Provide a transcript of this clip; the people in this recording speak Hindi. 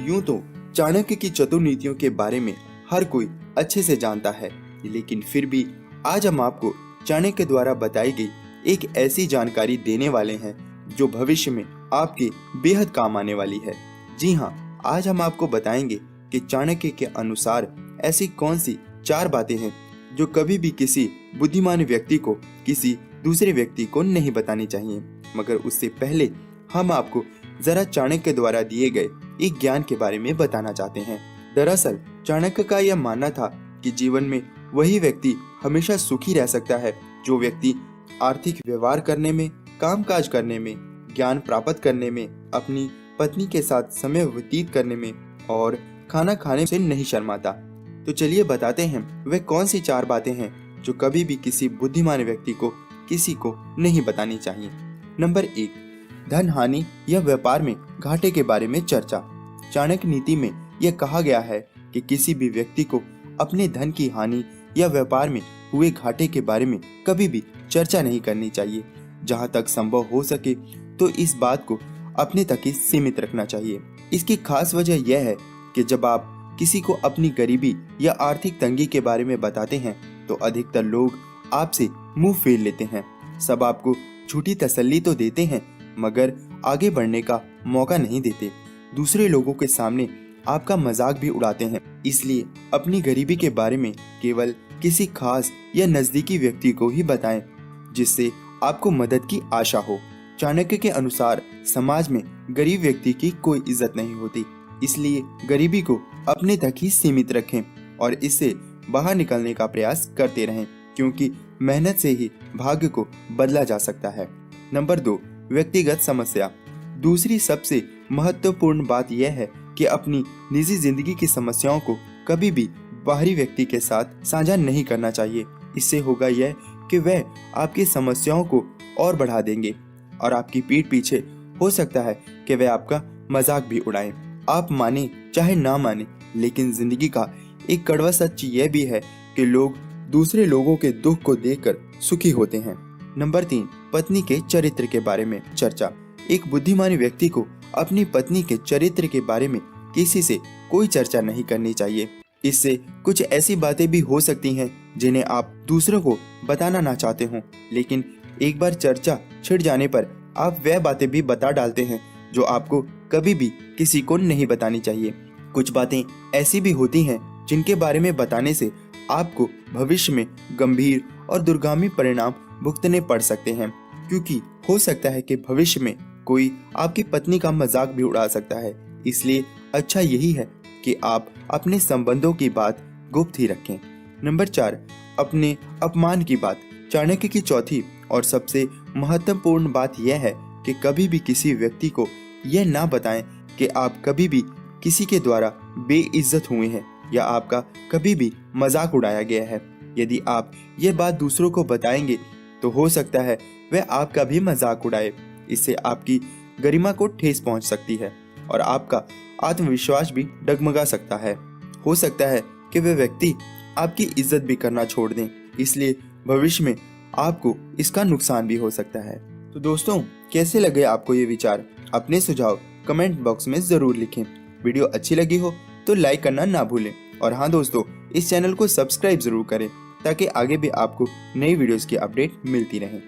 यूं तो चाणक्य की चतुर नीतियों के बारे में हर कोई अच्छे से जानता है, लेकिन फिर भी आज हम आपको चाणक्य द्वारा बताई गई एक ऐसी जानकारी देने वाले हैं जो भविष्य में आपके बेहद काम आने वाली है। जी हाँ, आज हम आपको बताएंगे कि चाणक्य के अनुसार ऐसी कौन सी 4 बातें हैं जो कभी भी किसी बुद्धिमान व्यक्ति को किसी दूसरे व्यक्ति को नहीं बतानी चाहिए। मगर उससे पहले हम आपको जरा चाणक्य द्वारा दिए गए एक ज्ञान के बारे में बताना चाहते हैं। दरअसल चाणक्य का यह मानना था कि जीवन में वही व्यक्ति हमेशा सुखी रह सकता है जो व्यक्ति आर्थिक व्यवहार करने में, कामकाज करने में, ज्ञान प्राप्त करने में, अपनी पत्नी के साथ समय व्यतीत करने में और खाना खाने से नहीं शर्माता। तो चलिए बताते हैं वे कौन सी 4 बातें हैं जो कभी भी किसी बुद्धिमान व्यक्ति को किसी को नहीं बतानी चाहिए। नंबर 1, धन हानि या व्यापार में घाटे के बारे में चर्चा। चाणक्य नीति में यह कहा गया है कि किसी भी व्यक्ति को अपने धन की हानि या व्यापार में हुए घाटे के बारे में कभी भी चर्चा नहीं करनी चाहिए। जहां तक संभव हो सके तो इस बात को अपने तक ही सीमित रखना चाहिए। इसकी खास वजह यह है कि जब आप किसी को अपनी गरीबी या आर्थिक तंगी के बारे में बताते हैं तो अधिकतर लोग आपसे मुंह फेर लेते हैं। सब आपको झूठी तसल्ली तो देते हैं मगर आगे बढ़ने का मौका नहीं देते। दूसरे लोगों के सामने आपका मजाक भी उड़ाते हैं। इसलिए अपनी गरीबी के बारे में केवल किसी खास या नजदीकी व्यक्ति को ही बताएं जिससे आपको मदद की आशा हो। चाणक्य के अनुसार समाज में गरीब व्यक्ति की कोई इज्जत नहीं होती, इसलिए गरीबी को अपने तक ही सीमित रखें और इससे बाहर निकलने का प्रयास करते रहें, क्योंकि मेहनत से ही भाग्य को बदला जा सकता है। नंबर 2, व्यक्तिगत समस्या। दूसरी सबसे महत्वपूर्ण बात यह है कि अपनी निजी जिंदगी की समस्याओं को कभी भी बाहरी व्यक्ति के साथ साझा नहीं करना चाहिए। इससे होगा यह कि वह आपकी समस्याओं को और बढ़ा देंगे और आपकी पीठ पीछे हो सकता है कि वह आपका मजाक भी उड़ाएं। आप माने चाहे ना माने, लेकिन जिंदगी का एक कड़वा सच यह भी है कि लोग दूसरे लोगों के दुख को देखकर सुखी होते हैं। नंबर 3, पत्नी के चरित्र के बारे में चर्चा। एक बुद्धिमान व्यक्ति को अपनी पत्नी के चरित्र के बारे में किसी से कोई चर्चा नहीं करनी चाहिए। इससे कुछ ऐसी बातें भी हो सकती हैं जिन्हें आप दूसरों को बताना ना चाहते हो, लेकिन एक बार चर्चा छिड़ जाने पर आप वह बातें भी बता डालते हैं जो आपको कभी भी किसी को नहीं बतानी चाहिए। कुछ बातें ऐसी भी होती हैं जिनके बारे में बताने से आपको भविष्य में गंभीर और दूरगामी परिणाम भुगतने पड़ सकते हैं, क्योंकि हो सकता है कि भविष्य में कोई आपकी पत्नी का मजाक भी उड़ा सकता है। इसलिए अच्छा यही है कि आप अपने संबंधों की बात गुप्त ही रखें। नंबर 4, अपने अपमान की बात। चाणक्य की चौथी और सबसे महत्वपूर्ण बात यह है कि कभी भी किसी व्यक्ति को यह ना बताएं कि आप कभी भी किसी के द्वारा बेइज्जत हुए हैं या आपका कभी भी मजाक उड़ाया गया है। यदि आप यह बात दूसरों को बताएंगे तो हो सकता है वह आपका भी मजाक उड़ाए। इससे आपकी गरिमा को ठेस पहुंच सकती है और आपका आत्मविश्वास भी डगमगा सकता है। हो सकता है कि वह व्यक्ति आपकी इज्जत भी करना छोड़ दें, इसलिए भविष्य में आपको इसका नुकसान भी हो सकता है। तो दोस्तों, कैसे लगे आपको ये विचार? अपने सुझाव कमेंट बॉक्स में जरूर लिखें। वीडियो अच्छी लगी हो तो लाइक करना ना भूलें और हाँ दोस्तों, इस चैनल को सब्सक्राइब जरूर करें ताकि आगे भी आपको नई वीडियोस की अपडेट मिलती रहे।